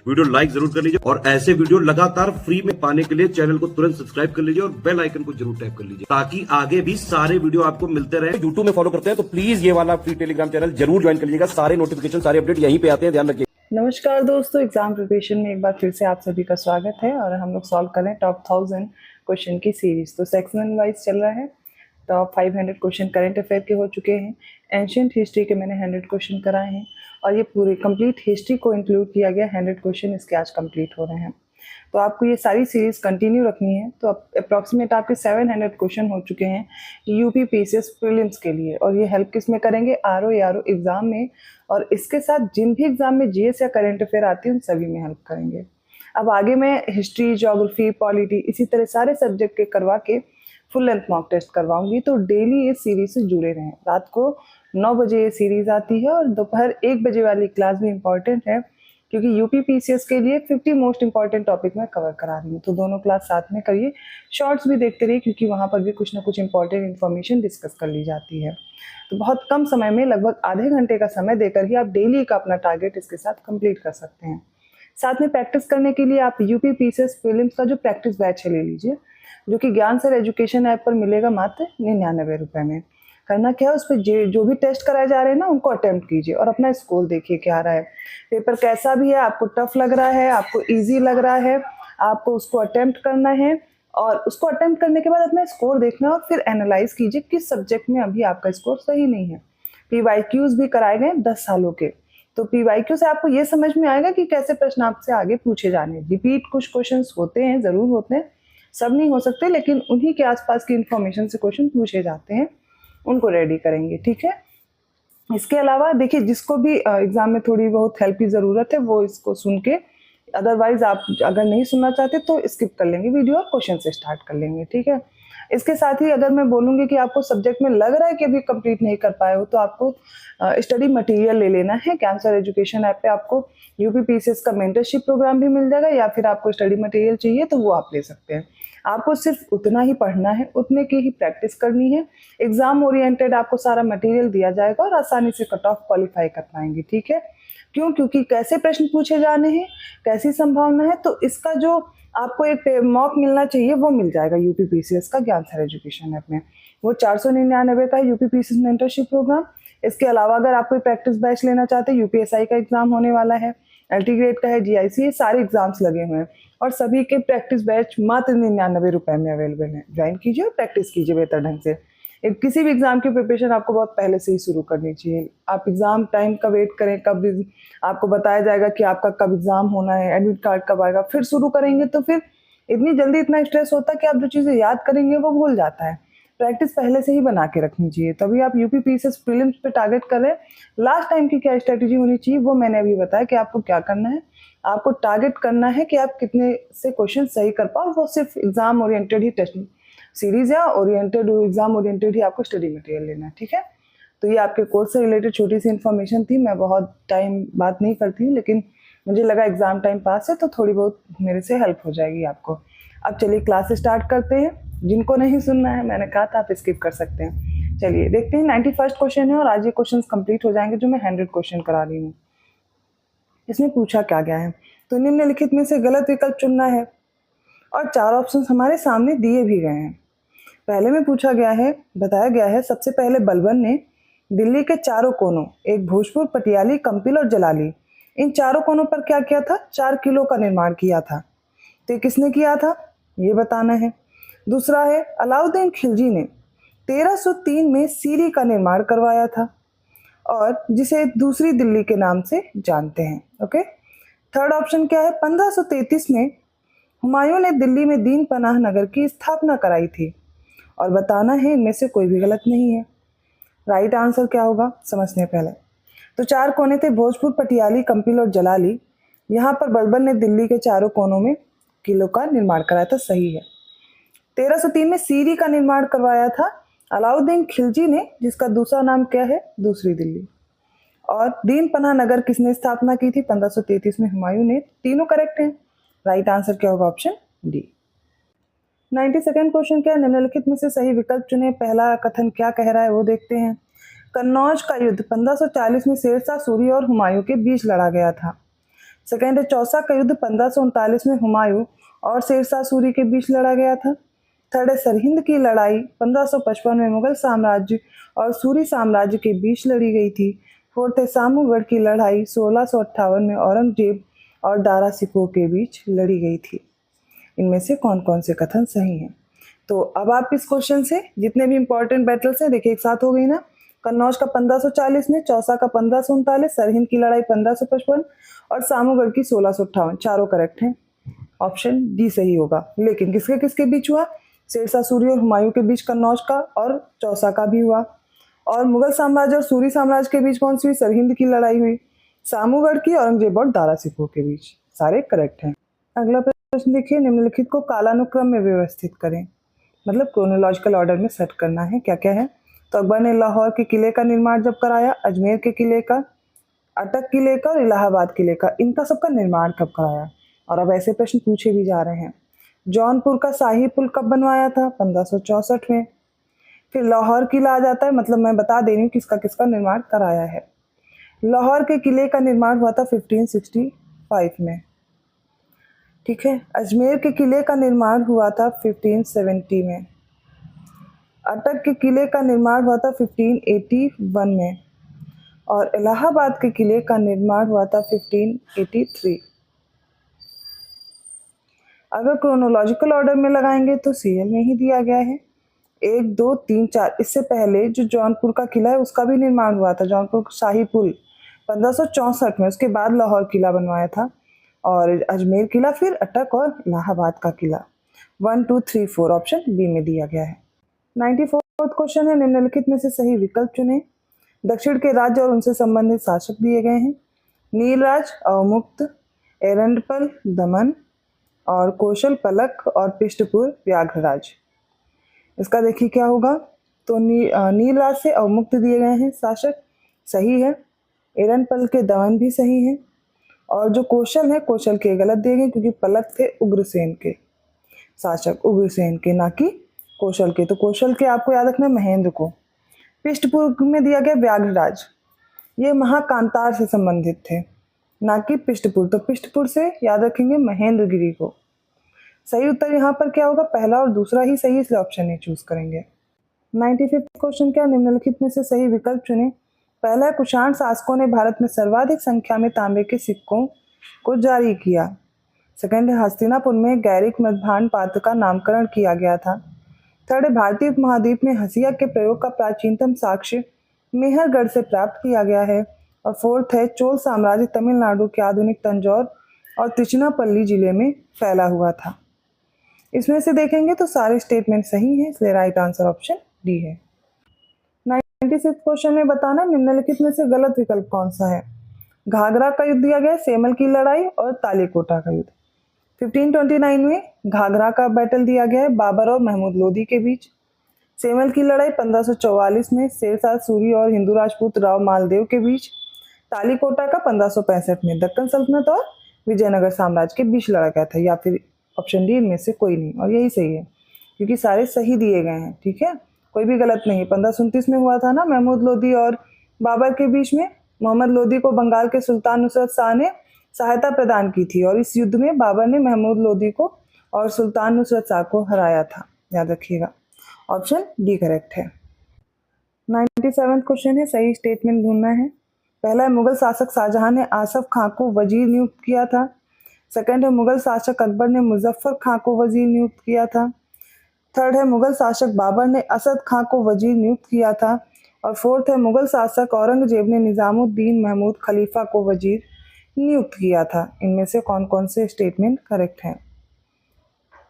Video like जरूर कर लीजिए और ऐसे वीडियो लगातार फ्री में पाने के लिए चैनल को तुरंत सब्सक्राइब कर लीजिए और बेल आइकन को जरूर टैप कर लीजिए ताकि आगे भी सारे वीडियो आपको मिलते रहे। यूट्यूब में फॉलो करते हैं तो प्लीज ये वाला फ्री टेलीग्राम चैनल जरूर ज्वाइन कर लीजिएगा। सारे नोटिफिकेशन सारे अपडेट यहीं पे आते हैं, ध्यान रखिए। नमस्कार दोस्तों, एग्जाम प्रिपरेशन में एक बार फिर से आप सभी का स्वागत है और हम लोग सॉल्व कर रहे हैं टॉप 1000 क्वेश्चन की सीरीज। तो सेक्शनल वाइज चल रहा है। टॉप 500 क्वेश्चन करंट अफेयर के हो चुके हैं। एंशिएंट हिस्ट्री के मैंने 100 क्वेश्चन कराए हैं और ये पूरे कंप्लीट हिस्ट्री को इंक्लूड किया गया 100 क्वेश्चन इसके आज कंप्लीट हो रहे हैं। तो आपको ये सारी सीरीज कंटिन्यू रखनी है। तो अप्रॉक्सीमेट आपके 700 क्वेश्चन हो चुके हैं यूपी पीसीएस प्रीलिम्स के लिए और ये हेल्प किस में करेंगे, आरओ एग्जाम में, और इसके साथ जिन भी एग्जाम में जीएस या करंट अफेयर आती है उन सभी में हेल्प करेंगे। अब आगे मैं हिस्ट्री, ज्योग्राफी, पॉलिटी, इसी तरह सारे सब्जेक्ट के करवा के फुल लेंथ मॉक टेस्ट करवाऊंगी। तो डेली इस सीरीज से जुड़े रहें। रात को 9 बजे ये सीरीज आती है और दोपहर 1 बजे वाली क्लास भी इंपॉर्टेंट है क्योंकि यूपी पीसीएस के लिए 50 मोस्ट इंपॉर्टेंट टॉपिक मैं कवर करा रही हूँ। तो दोनों क्लास साथ में करिए, शॉर्ट्स भी देखते रहिए क्योंकि वहाँ पर भी कुछ ना कुछ इंपॉर्टेंट इन्फॉर्मेशन डिस्कस कर ली जाती है। तो बहुत कम समय में, लगभग आधे घंटे का समय देकर ही आप डेली का अपना टारगेट इसके साथ कंप्लीट कर सकते हैं। साथ में प्रैक्टिस करने के लिए आप यूपी पीसीएस प्रीलिम्स का जो प्रैक्टिस बैच है ले लीजिए, जो कि ज्ञान सर एजुकेशन ऐप पर मिलेगा मात्र 99 रुपये में। करना क्या है, उस पर जो भी टेस्ट कराए जा रहे हैं ना उनको अटेम्प्ट कीजिए और अपना स्कोर देखिए क्या आ रहा है। पेपर कैसा भी है, आपको टफ लग रहा है, आपको ईजी लग रहा है, आपको उसको अटेम्प्ट करना है और उसको अटेम्प्ट करने के बाद अपना स्कोर देखना और फिर एनालाइज कीजिए किस सब्जेक्ट में अभी आपका स्कोर सही नहीं है। पीवाईक्यूज भी कराए गए 10 सालों के। तो पीवाईक्यू से आपको ये समझ में आएगा कि कैसे प्रश्न आपसे आगे पूछे जाने। रिपीट कुछ क्वेश्चन होते हैं, जरूर होते हैं, सब नहीं हो सकते, लेकिन उन्हीं के आसपास की इंफॉर्मेशन से क्वेश्चन पूछे जाते हैं, उनको रेडी करेंगे। ठीक है। इसके अलावा देखिए, जिसको भी एग्जाम में थोड़ी बहुत हेल्प की ज़रूरत है वो इसको सुन के, अदरवाइज आप अगर नहीं सुनना चाहते तो स्किप कर लेंगे वीडियो और क्वेश्चन से स्टार्ट कर लेंगे। ठीक है। इसके साथ ही अगर मैं बोलूँगी कि आपको सब्जेक्ट में लग रहा है कि अभी कंप्लीट नहीं कर पाए हो तो आपको स्टडी मटेरियल ले लेना है। ज्ञान सर एजुकेशन ऐप पे आपको यूपी पीसीएस का मेंटरशिप प्रोग्राम भी मिल जाएगा, या फिर आपको स्टडी मटेरियल चाहिए तो वो आप ले सकते हैं। आपको सिर्फ उतना ही पढ़ना है, उतने की ही प्रैक्टिस करनी है। एग्जाम ओरिएंटेड आपको सारा मटेरियल दिया जाएगा और आसानी से कट ऑफ क्वालिफाई कर पाएंगे। ठीक है। क्यों? क्योंकि कैसे प्रश्न पूछे जाने हैं, कैसी संभावना है, तो इसका जो आपको एक मॉक मिलना चाहिए वो मिल जाएगा यूपी पीसीएस का ज्ञान सर एजुकेशन ऐप में। वो 499 का यूपी पीसीएस मेंटरशिप प्रोग्राम। इसके अलावा अगर आप कोई प्रैक्टिस बैच लेना चाहते हैं, यूपीएसआई का एग्जाम होने वाला है, एलटी ग्रेड का है, जीआईसी, ये सारे एग्जाम्स लगे हुए हैं और सभी के प्रैक्टिस बैच मात्र 99 रुपए में अवेलेबल है। ज्वाइन कीजिए और प्रैक्टिस कीजिए बेहतर ढंग से। किसी भी एग्जाम की प्रिपरेशन आपको बहुत पहले से ही शुरू करनी चाहिए। आप एग्जाम टाइम का वेट करें, कब आपको बताया जाएगा कि आपका कब एग्जाम होना है, एडमिट कार्ड कब आएगा, फिर शुरू करेंगे तो फिर इतनी जल्दी इतना स्ट्रेस होता है कि आप जो चीज़ें याद करेंगे वो भूल जाता है। प्रैक्टिस पहले से ही बना के रखनी चाहिए, तभी आप यूपी पीसीएस प्रीलिम्स पे टारगेट कर रहे हैं। लास्ट टाइम की क्या स्ट्रेटेजी होनी चाहिए वो मैंने अभी बताया कि आपको क्या करना है। आपको टारगेट करना है कि आप कितने से क्वेश्चन सही कर पाओ। वो सिर्फ एग्जाम ओरिएंटेड ही टेस्ट सीरीज या ओरिएंटेड एग्जाम ओरिएंटेड ही आपको स्टडी मटेरियल लेना है। ठीक है। तो ये आपके कोर्स से रिलेटेड छोटी सी इन्फॉर्मेशन थी। मैं बहुत टाइम बात नहीं करती हूँ, लेकिन मुझे लगा एग्जाम टाइम पास है तो थोड़ी बहुत मेरे से हेल्प हो जाएगी आपको। अब चलिए क्लास स्टार्ट करते हैं। जिनको नहीं सुनना है, मैंने कहा था आप स्किप कर सकते हैं। चलिए देखते हैं। 91st क्वेश्चन है और आज ये क्वेश्चन कंप्लीट हो जाएंगे जो मैं 100 क्वेश्चन करा रही हूँ। इसमें पूछा क्या गया है, तो निम्नलिखित में से गलत विकल्प चुनना है और 4 ऑप्शन हमारे सामने दिए भी गए हैं। पहले में पूछा गया है, बताया गया है, सबसे पहले बलबन ने दिल्ली के चारों कोनों, एक भोजपुर, पटियाली, कंपिल और जलाली, इन चारों कोनों पर क्या किया था, 4 किलो का निर्माण किया था। तो ये किसने किया था ये बताना है। दूसरा है, अलाउद्दीन खिलजी ने 1303 में सीरी का निर्माण करवाया था और जिसे दूसरी दिल्ली के नाम से जानते हैं। ओके। थर्ड ऑप्शन क्या है, 1533 में हुमायूं ने दिल्ली में दीन पनाह नगर की स्थापना कराई थी और बताना है इनमें से कोई भी गलत नहीं है। राइट आंसर क्या होगा समझते हैं पहले। तो 4 कोने थे, भोजपुर, पटियाली, कंपिल और जलाली। यहाँ पर बलबन ने दिल्ली के चारों कोनों में किलों का निर्माण कराया था, सही है। 1303 में सीरी का निर्माण करवाया था अलाउद्दीन खिलजी ने, जिसका दूसरा नाम क्या है, दूसरी दिल्ली। और दीन पनाह नगर किसने स्थापना की थी, 1533 में हुमायूं ने। तीनों करेक्ट हैं। राइट आंसर क्या होगा, ऑप्शन डी। 92nd क्वेश्चन क्या है, निम्नलिखित में से सही विकल्प चुने। पहला कथन क्या कह रहा है वो देखते हैं। कन्नौज का युद्ध 1540 में शेरशाह सूरी और हुमायूं के बीच लड़ा गया था। सेकेंड है चौसा का युद्ध 1539 में हुमायूं और शेरशाह सूरी के बीच लड़ा गया था। थर्ड है सरहिंद की लड़ाई 1555 में मुगल साम्राज्य और सूरी साम्राज्य के बीच लड़ी गई थी। फोर्थ है सामूगढ़ की लड़ाई 1658 में औरंगजेब और दारा सिकोह के बीच लड़ी गई थी। इनमें से कौन कौन से कथन सही हैं? तो अब आप इस क्वेश्चन से जितने भी इंपॉर्टेंट बैटल्स हैं देखिए एक साथ हो गई ना। कन्नौज का 1540 में, चौसा का 1539, सरहिंद की लड़ाई 1555 और सामूगढ़ की 1658, चारों करेक्ट हैं। ऑप्शन डी सही होगा। लेकिन किसके किसके बीच हुआ? शेरशाह सूरी और हुमायूं के बीच कन्नौज का और चौसा का भी हुआ। और मुगल साम्राज्य और सूरी साम्राज्य के बीच कौन सी हुई? सरहिंद की लड़ाई हुई। सामूगढ़ की औरंगजेब और दारा सिकोह के बीच, सारे करेक्ट हैं। अगला प्रश्न देखिए, निम्नलिखित को कालानुक्रम में व्यवस्थित करें, मतलब क्रोनोलॉजिकल ऑर्डर में सेट करना है। क्या क्या है? तो अकबर ने लाहौर के किले का निर्माण जब कराया, अजमेर के किले का, अटक किले का और इलाहाबाद किले का, इनका सबका निर्माण कब कराया? और अब ऐसे प्रश्न पूछे भी जा रहे हैं। जौनपुर का शाही पुल कब बनवाया था? 1564 में। फिर लाहौर किला आ जाता है, मतलब मैं बता दे रही हूँ किसका किसका निर्माण कराया है। लाहौर के किले का निर्माण हुआ था 1565 में, ठीक है। अजमेर के किले का निर्माण हुआ था 1570 में। अटक के किले का निर्माण हुआ था 1581 में और इलाहाबाद के किले का निर्माण हुआ था 1583। अगर क्रोनोलॉजिकल ऑर्डर में लगाएंगे तो सीरियल में ही दिया गया है 1 2 3 4। इससे पहले जो जौनपुर का किला है उसका भी निर्माण हुआ था, जौनपुर शाही पुल 1564 में। उसके बाद लाहौर किला बनवाया था और अजमेर किला, फिर अटक और इलाहाबाद का किला। 1 2 3 4 ऑप्शन बी में दिया गया है। 94th क्वेश्चन है, निम्नलिखित में से सही विकल्प चुनें। दक्षिण के राज्य और उनसे संबंधित शासक दिए गए हैं। नीलराज, अवमुक्त, एरंडपल, दमन और कौशल पलक और पृष्ठपुर व्याघ्रराज। इसका देखिए क्या होगा। तो नीलराज से अवमुक्त दिए गए हैं शासक, सही है। एरंडपल के दमन भी सही है। और जो कौशल है, कौशल के गलत दिए गए क्योंकि पलक थे उग्रसेन के शासक, उग्रसेन के, ना कि कौशल के। तो कौशल के आपको याद रखना महेंद्र को। पृष्ठपुर में दिया गया व्याघ्रराज, ये महाकांतार से संबंधित थे, ना कि पृष्ठपुर। तो पृष्ठपुर से याद रखेंगे महेंद्रगिरी को। सही उत्तर यहाँ पर क्या होगा? पहला और दूसरा ही सही, इसलिए ऑप्शन ए चूज करेंगे। 95th क्वेश्चन क्या? निम्नलिखित में से सही विकल्प चुनें। पहला है कुषाण शासकों ने भारत में सर्वाधिक संख्या में तांबे के सिक्कों को जारी किया। सेकंड है हस्तिनापुर में गैरिक मध्यान्ह पात्र का नामकरण किया गया था। थर्ड है भारतीय उपमहाद्वीप में हंसिया के प्रयोग का प्राचीनतम साक्ष्य मेहरगढ़ से प्राप्त किया गया है। और फोर्थ है चोल साम्राज्य तमिलनाडु के आधुनिक तंजौर और तिरुचिरापल्ली जिले में फैला हुआ था। इसमें से देखेंगे तो सारे स्टेटमेंट सही हैं, इसलिए राइट आंसर ऑप्शन डी है। 96 क्वेश्चन में बताना निम्नलिखित में से गलत विकल्प कौन सा है। घाघरा का युद्ध दिया गया, सेमल की लड़ाई और तालीकोटा का युद्ध। 1529 में घाघरा का बैटल दिया गया है बाबर और महमूद लोदी के बीच। सेमल की लड़ाई 1544 में शेरशाह सूरी और हिंदू राजपूत राव मालदेव के बीच। तालीकोटा का 1565 में दक्कन सल्तनत और विजयनगर साम्राज्य के बीच लड़ा गया था। या फिर ऑप्शन डी में से कोई नहीं, और यही सही है क्योंकि सारे सही दिए गए हैं, ठीक है, कोई भी गलत नहीं। 1529 में हुआ था ना महमूद लोदी और बाबर के बीच में। मोहम्मद लोदी को बंगाल के सुल्तान नुसरत शाह ने सहायता प्रदान की थी और इस युद्ध में बाबर ने महमूद लोदी को और सुल्तान नुसरत शाह को हराया था, याद रखिएगा। ऑप्शन डी करेक्ट है। 97 क्वेश्चन है, सही स्टेटमेंट ढूंढना है। पहला है मुगल शासक शाहजहां ने आसफ खां को वजीर नियुक्त किया था। सेकंड है मुगल शासक अकबर ने मुजफ्फर खां को वजीर नियुक्त किया था। थर्ड है मुगल शासक बाबर ने असद खां को वजीर नियुक्त किया था। और फोर्थ है मुगल शासक औरंगजेब ने निजामुद्दीन महमूद खलीफा को वजीर नियुक्त किया था। इनमें से कौन कौन से स्टेटमेंट करेक्ट हैं?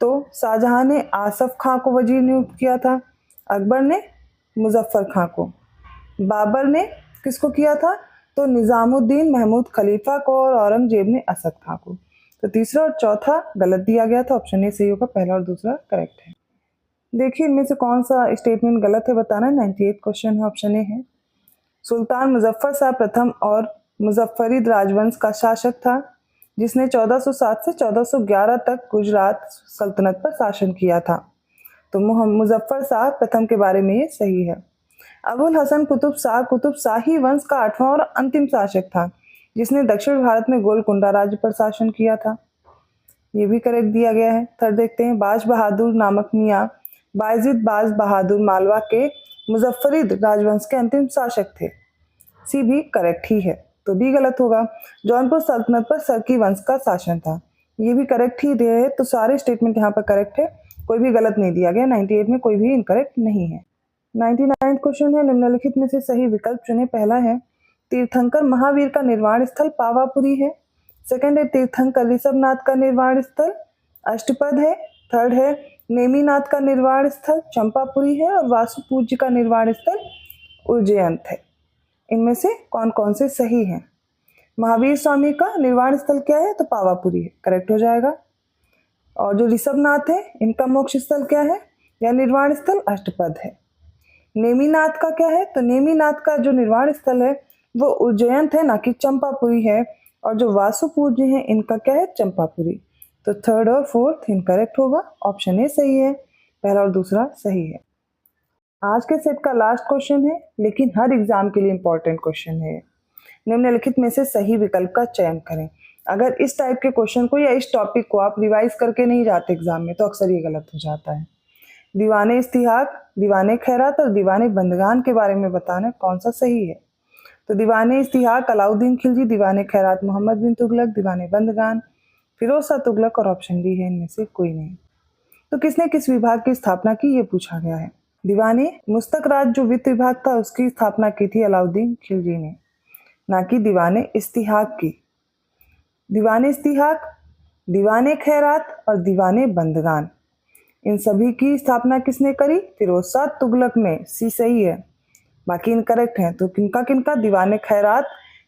तो शाहजहां ने आसफ खां को वजीर नियुक्त किया था, अकबर ने मुजफ्फर खां को, बाबर ने किसको किया था? तो निजामुद्दीन महमूद खलीफा को, और औरंगजेब ने असद खां को। तो तीसरा और चौथा गलत दिया गया था, ऑप्शन ए सही होगा, पहला और दूसरा करेक्ट है। देखिए इनमें से कौन सा स्टेटमेंट गलत है बताना। 98 क्वेश्चन है, ऑप्शन ए है। सुल्तान मुजफ्फर शाह प्रथम और मुजफ्फरीद राजवंश का शासक था जिसने 1407 से 1411 तक गुजरात सल्तनत पर शासन किया था। तो मुजफ्फर शाह प्रथम के बारे में ये सही है। अबुल हसन कुतुब शाही वंश का 8वां और अंतिम शासक था जिसने दक्षिण भारत में गोलकुंडा राज्य पर शासन किया था, ये भी करेक्ट दिया गया है। थर्ड देखते हैं, बाज बहादुर नामक मियाँ बायजीद बाज बहादुर मालवा के मुजफ्फरीद राजवंश के अंतिम शासक थे, सी भी करेक्ट ही है, तो बी गलत होगा। जौनपुर सल्तनत पर सरकी वंश का शासन था, ये भी करेक्ट ही है, तो सारे स्टेटमेंट यहाँ पर करेक्ट है, कोई भी गलत नहीं दिया गया। 98 में कोई भी इनकरेक्ट नहीं है। 99 क्वेश्चन है, निम्नलिखित में से सही विकल्प चुने। पहला है तीर्थंकर महावीर का निर्वाण स्थल पावापुरी है। सेकंड है तीर्थंकर ऋषभनाथ का निर्वाण स्थल अष्टपद है। थर्ड है नेमिनाथ का निर्वाण स्थल चंपापुरी है। और वासुपूज्य का निर्वाण स्थल उज्जैन है। इनमें से कौन कौन से सही हैं? महावीर स्वामी का निर्वाण स्थल क्या है? तो पावापुरी है, करेक्ट हो जाएगा। और जो ऋषभनाथ है, इनका मोक्ष स्थल क्या है या निर्वाण स्थल? अष्टपद है। नेमिनाथ का क्या है? तो नेमिनाथ का जो निर्वाण स्थल है वो उज्जैन है, ना कि चंपापुरी है। और जो वासुपूज्य है, इनका क्या है? चंपापुरी। तो थर्ड और फोर्थ इनकरेक्ट होगा, ऑप्शन ए सही है, पहला और दूसरा सही है। आज के सेट का लास्ट क्वेश्चन है, लेकिन हर एग्जाम के लिए इंपॉर्टेंट क्वेश्चन है। निम्नलिखित में से सही विकल्प का चयन करें। अगर इस टाइप के क्वेश्चन को या इस टॉपिक को आप रिवाइज करके नहीं जाते एग्जाम में, तो अक्सर ये गलत हो जाता है। दीवाने इस्तिहाक, दीवाने खैरात और दीवाने बंदगान के बारे में बताना कौन सा सही है। तो दीवाने इस्तिहाक अलाउद्दीन खिलजी, दीवाने खैरात मोहम्मद बिन तुगलक, दीवाने बंदगान फिरोज शाह तुगलक, और ऑप्शन डी है इनमें से कोई नहीं। तो किसने किस विभाग की स्थापना की, ये पूछा गया है। दीवाने मुस्तक राज जो वित्त विभाग था, उसकी स्थापना की थी अलाउद्दीन खिलजी ने, ना कि दीवाने इस्तिहाक की। दीवाने इस्तिहाक, दीवाने खैरात और दीवाने बंदगान, इन सभी की स्थापना किसने करी? फिरोज शाह तुगलक ने, सी सही है, बाकी इनकरेक्ट हैं। तो किनका किनका? दीवाने खैरात,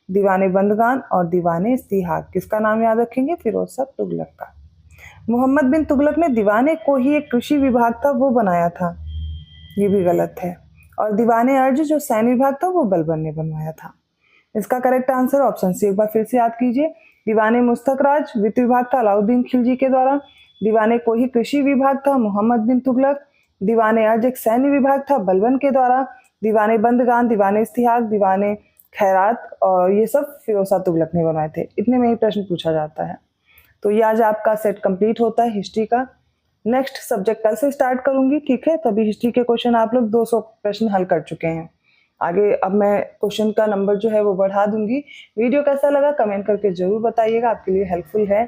दीवाने बंदगान और दीवाने इस्तिहाक। किसका नाम याद रखेंगे? फिरोज शाह तुगलक का। मोहम्मद बिन तुगलक ने दीवाने को ही एक कृषि विभाग था वो बनाया था, ये भी गलत है। और दीवाने अर्ज जो सैन्य विभाग था वो बलबन ने बनवाया था। इसका करेक्ट आंसर ऑप्शन सी, एक बार फिर से याद कीजिए। दीवाने मुस्तक राज वित्त विभाग था अलाउद्दीन खिलजी के द्वारा, दीवाने को ही कृषि विभाग था मोहम्मद बिन तुगलक, दीवाने अर्ज एक सैन्य विभाग था बलबन के द्वारा, दीवाने बंदगान, दीवाने इस्तिहाक, दीवाने खैरात और ये सब फिरोज शाह तुगलक ने बनवाए थे। इतने में ही प्रश्न पूछा जाता है। तो ये आज आपका सेट कंप्लीट होता है हिस्ट्री का। नेक्स्ट सब्जेक्ट कल से स्टार्ट करूंगी, ठीक है? तभी हिस्ट्री के क्वेश्चन आप लोग 200 प्रश्न हल कर चुके हैं। आगे अब मैं क्वेश्चन का नंबर जो है वो बढ़ा दूंगी। वीडियो कैसा लगा कमेंट करके जरूर बताइएगा, आपके लिए हेल्पफुल है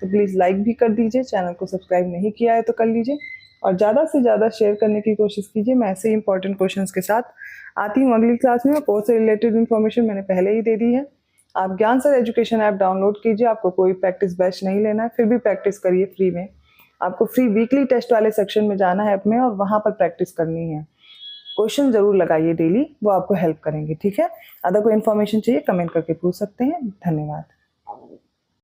तो प्लीज़ लाइक भी कर दीजिए। चैनल को सब्सक्राइब नहीं किया है तो कर लीजिए और ज़्यादा से ज़्यादा शेयर करने की कोशिश कीजिए। मैं ऐसे ही इंपॉर्टेंट क्वेश्चंस के साथ आती हूँ अगली क्लास में। कोर्स से रिलेटेड इन्फॉर्मेशन मैंने पहले ही दे दी है। आप ज्ञान सर एजुकेशन ऐप डाउनलोड कीजिए, आपको कोई प्रैक्टिस बैच नहीं लेना है, फिर भी प्रैक्टिस करिए फ्री में। आपको फ्री वीकली टेस्ट वाले सेक्शन में जाना है ऐप में और वहाँ पर प्रैक्टिस करनी है। क्वेश्चन जरूर लगाइए डेली, वो आपको हेल्प करेंगे, ठीक है? अगर कोई इन्फॉर्मेशन चाहिए कमेंट करके पूछ सकते हैं। धन्यवाद।